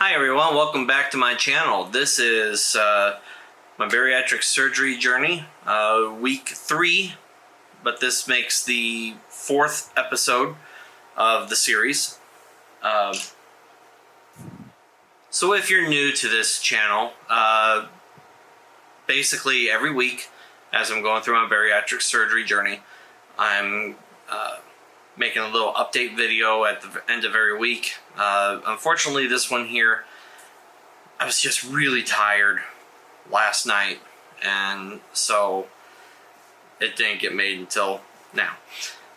Hi everyone, welcome back to my channel. This is my bariatric surgery journey, week 3, but this makes the 4th episode of the series. So if you're new to this channel, basically every week as I'm going through my bariatric surgery journey, I'm making a little update video at the end of every week. Unfortunately, this one here, I was just really tired last night, and so it didn't get made until now.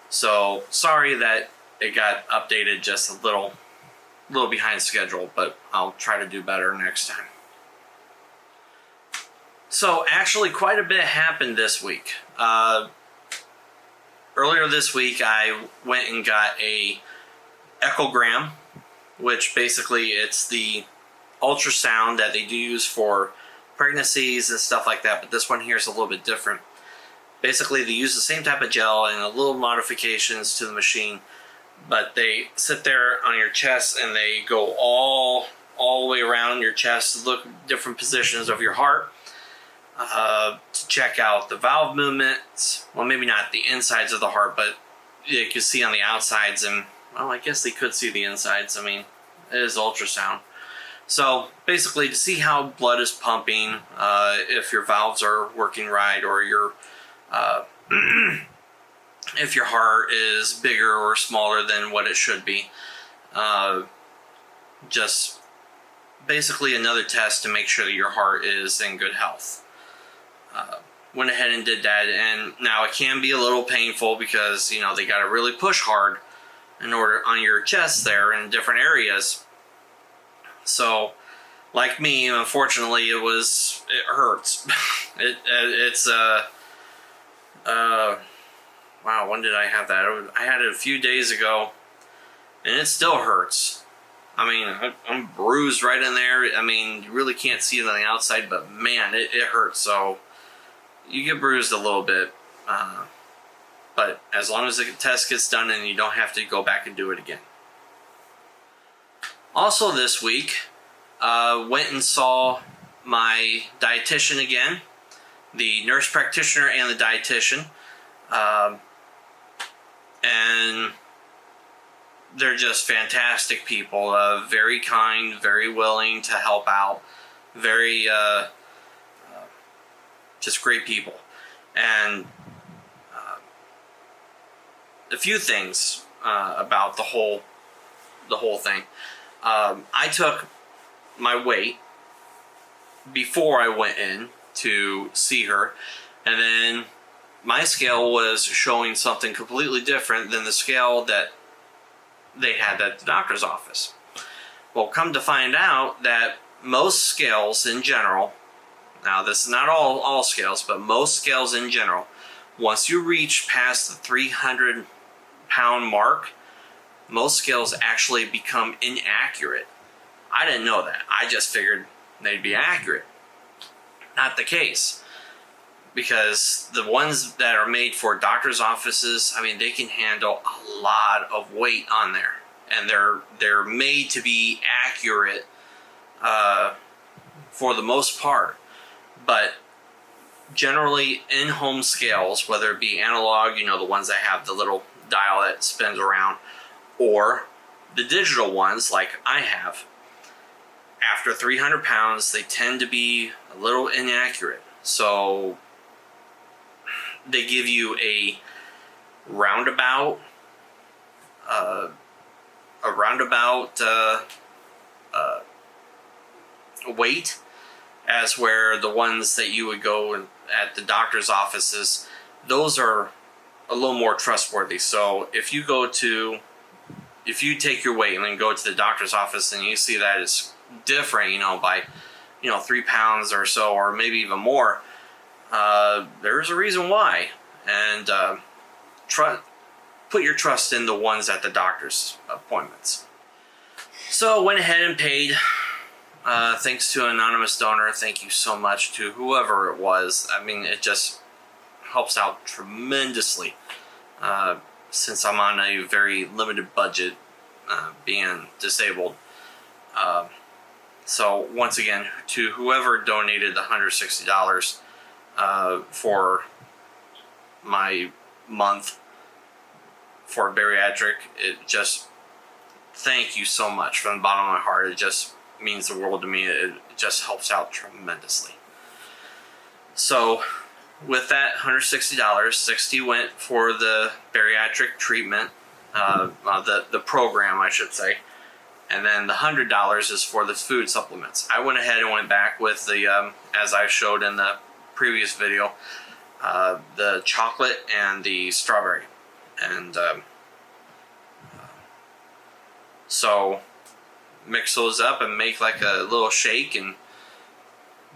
So sorry that it got updated just a little behind schedule, but I'll try to do better next time. So actually quite a bit happened this week. Earlier this week, I went and got a Echogram, which basically it's the ultrasound that they do use for pregnancies and stuff like that, but this one here is a little bit different. Basically, they use the same type of gel and a little modifications to the machine, but they sit there on your chest and they go all the way around your chest to look at different positions of your heart. To check out the valve movements. Well, maybe not the insides of the heart, but you can see on the outsides, and well, I guess they could see the insides. I mean, it is ultrasound. So basically to see how blood is pumping, if your valves are working right, or your if your heart is bigger or smaller than what it should be. Just basically another test to make sure that your heart is in good health. Went ahead and did that, and now it can be a little painful because, you know, they got to really push hard in order on your chest there in different areas. So, like me, unfortunately, it hurts. It's wow, when did I have that? I had it a few days ago, and it still hurts. I mean, I'm bruised right in there. I mean, you really can't see it on the outside, but man, it hurts. So you get bruised a little bit, but as long as the test gets done and you don't have to go back and do it again. Also this week, went and saw my dietitian again, the nurse practitioner and the dietitian, and they're just fantastic people, very kind, very willing to help out, very just great people. And a few things about the whole thing. I took my weight before I went in to see her, and then my scale was showing something completely different than the scale that they had at the doctor's office. Well, come to find out that most scales in general, now this is not all scales, but most scales in general, once you reach past the 300-pound mark, most scales actually become inaccurate. I didn't know that. I just figured they'd be accurate. Not the case. Because the ones that are made for doctor's offices, I mean, they can handle a lot of weight on there. And they're made to be accurate for the most part. But generally, in-home scales, whether it be analog, you know, the ones that have the little dial that spins around, or the digital ones like I have, after 300 pounds, they tend to be a little inaccurate. So they give you a roundabout weight, as where the ones that you would go at the doctor's offices, those are a little more trustworthy. So if you take your weight and then go to the doctor's office and you see that it's different, you know, by, you know, 3 pounds or so, or maybe even more, there's a reason why. And put your trust in the ones at the doctor's appointments. So went ahead and paid. Thanks to an anonymous donor. Thank you so much to whoever it was. I mean, it just helps out tremendously, since I'm on a very limited budget, being disabled. So once again, to whoever donated the $160 for my month for bariatric, it just, thank you so much from the bottom of my heart. It just means the world to me. It just helps out tremendously. So with that $160, 60 went for the bariatric treatment, the program, I should say, and then the $100 is for the food supplements. I went ahead and went back with the, as I showed in the previous video, the chocolate and the strawberry, and so mix those up and make like a little shake and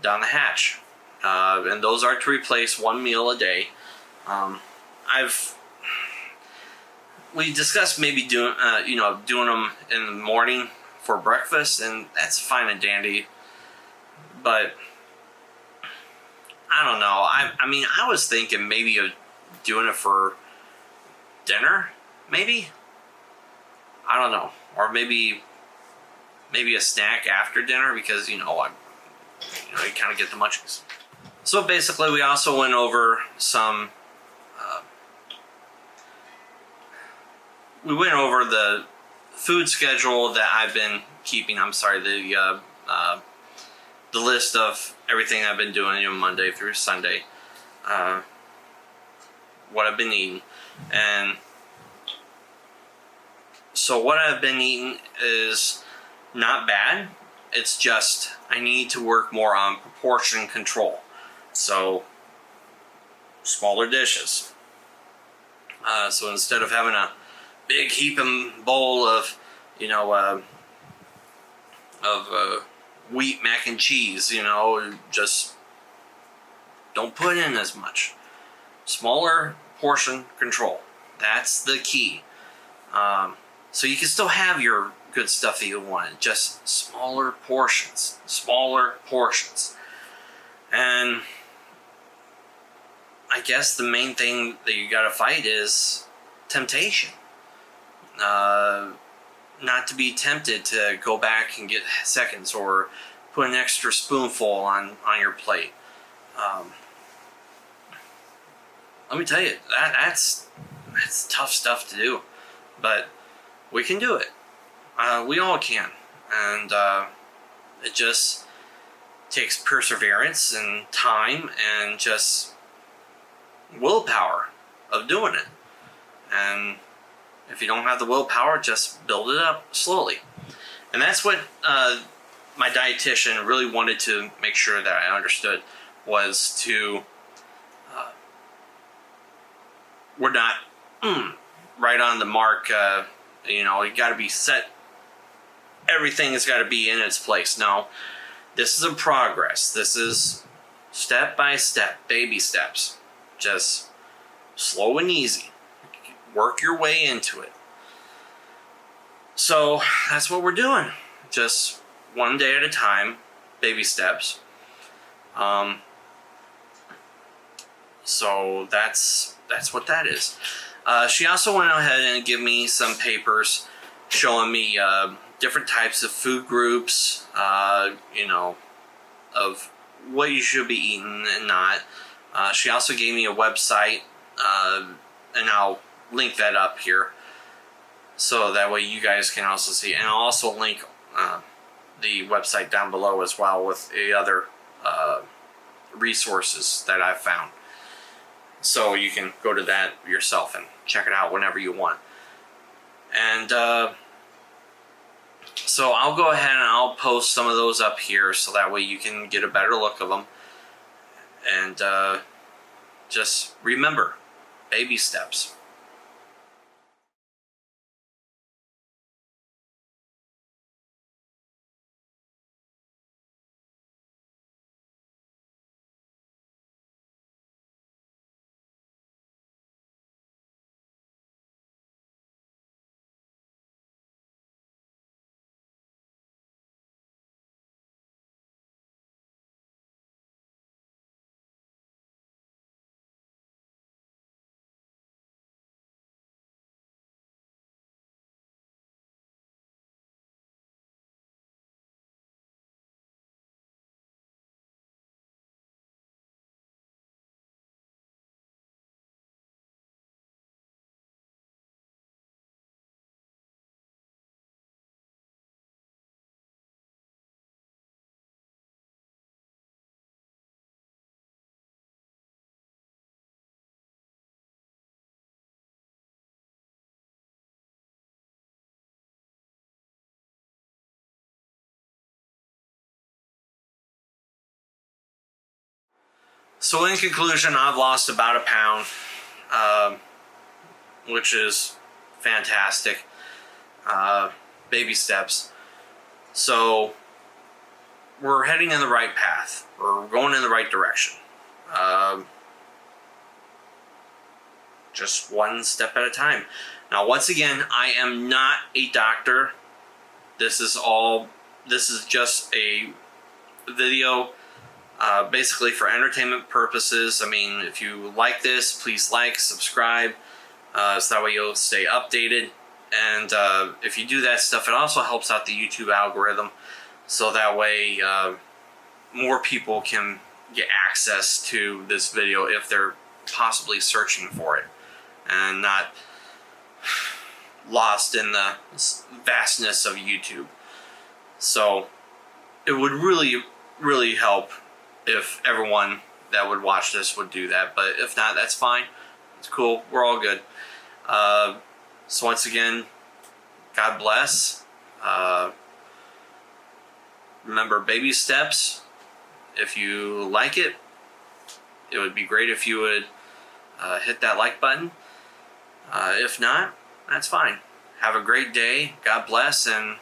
down the hatch. And those are to replace one meal a day. We discussed maybe doing them in the morning for breakfast, and that's fine and dandy. But I don't know. I mean, I was thinking maybe of doing it for dinner, maybe. I don't know, or maybe a snack after dinner, because you kind of get the munchies. So basically, we also went over some. We went over the food schedule that I've been keeping. I'm sorry, the list of everything I've been doing, Monday through Sunday. What I've been eating, and so what I've been eating is not bad. It's just I need to work more on proportion control. So smaller dishes. So instead of having a big heaping bowl of wheat mac and cheese, just don't put in as much. Smaller portion control. That's the key. So you can still have your good stuff that you want, just smaller portions. And I guess the main thing that you gotta fight is temptation. Not to be tempted to go back and get seconds or put an extra spoonful on your plate. Let me tell you, that's tough stuff to do, but we can do it. We all can, and it just takes perseverance and time and just willpower of doing it. And if you don't have the willpower, just build it up slowly. And that's what my dietitian really wanted to make sure that I understood, was to we're not right on the mark. You got to be set. Everything has got to be in its place. No, this is a progress. This is step by step, baby steps. Just slow and easy. Work your way into it. So that's what we're doing. Just one day at a time, baby steps. So that's what that is. She also went ahead and gave me some papers showing me different types of food groups, of what you should be eating and not. She also gave me a website, and I'll link that up here, so that way you guys can also see. And I'll also link the website down below as well, with the other resources that I've found. So you can go to that yourself and check it out whenever you want. And so I'll go ahead and I'll post some of those up here, so that way you can get a better look of them. And just remember, baby steps. So in conclusion, I've lost about a pound, which is fantastic. Baby steps. So we're heading in the right path. We're going in the right direction. Just one step at a time. Now, once again, I am not a doctor. This is just a video basically for entertainment purposes. I mean, if you like this, please like, subscribe, so that way you'll stay updated. And if you do that stuff, it also helps out the YouTube algorithm, so that way more people can get access to this video if they're possibly searching for it and not lost in the vastness of YouTube. So it would really, really help if everyone that would watch this would do that. But if not, that's fine. It's cool. We're all good. So once again, God bless. Remember, baby steps. If you like it, it would be great if you would hit that like button. If not, that's fine. Have a great day. God bless, and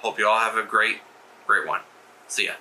hope you all have a great one. See ya.